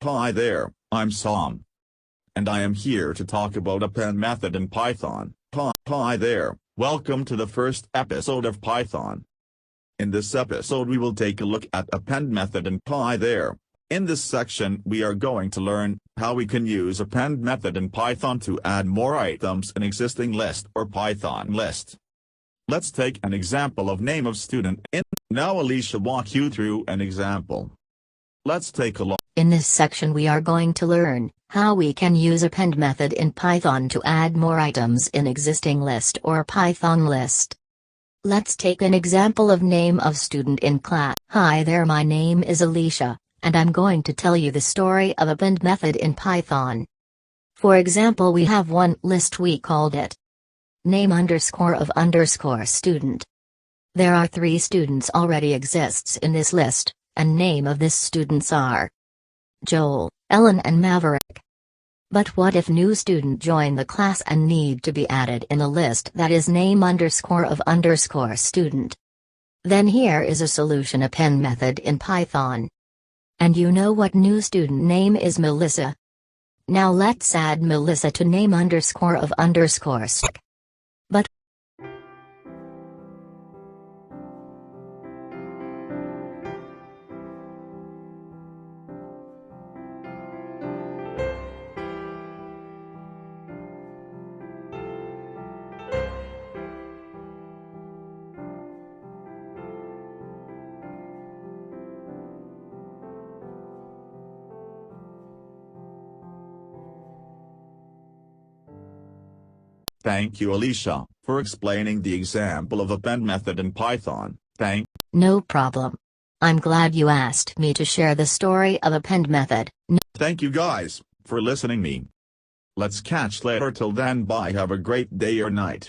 Hi there, I'm Sam. And I am here to talk about append method in Python. Hi there, welcome to the first episode of Python. In this episode we will take a look at append method in Hi there. In this section we are going to learn how we can use append method in Python to add more items in existing list or Python list. Let's take an example of name of student in. Now Alicia walk you through an example. Let's take a look. In this section we are going to learn how we can use append method in Python to add more items in existing list or Python list. Let's take an example of name of student in class. Hi there, my name is Alicia, and I'm going to tell you the story of append method in Python. For example, we have one list, we called it name _of_ student. There are 3 students already exists in this list, and name of this students are Joel, Ellen and Maverick. But what if new student join the class and need to be added in a list that is name _of_ student? Then here is a solution: append method in Python. And you know what new student name is? Melissa. Now let's add Melissa to name _of_ But Thank you, Alicia, for explaining the example of append method in Python. No problem. I'm glad you asked me to share the story of append method. Thank you guys for listening me. Let's catch later. Till then, bye. Have a great day or night.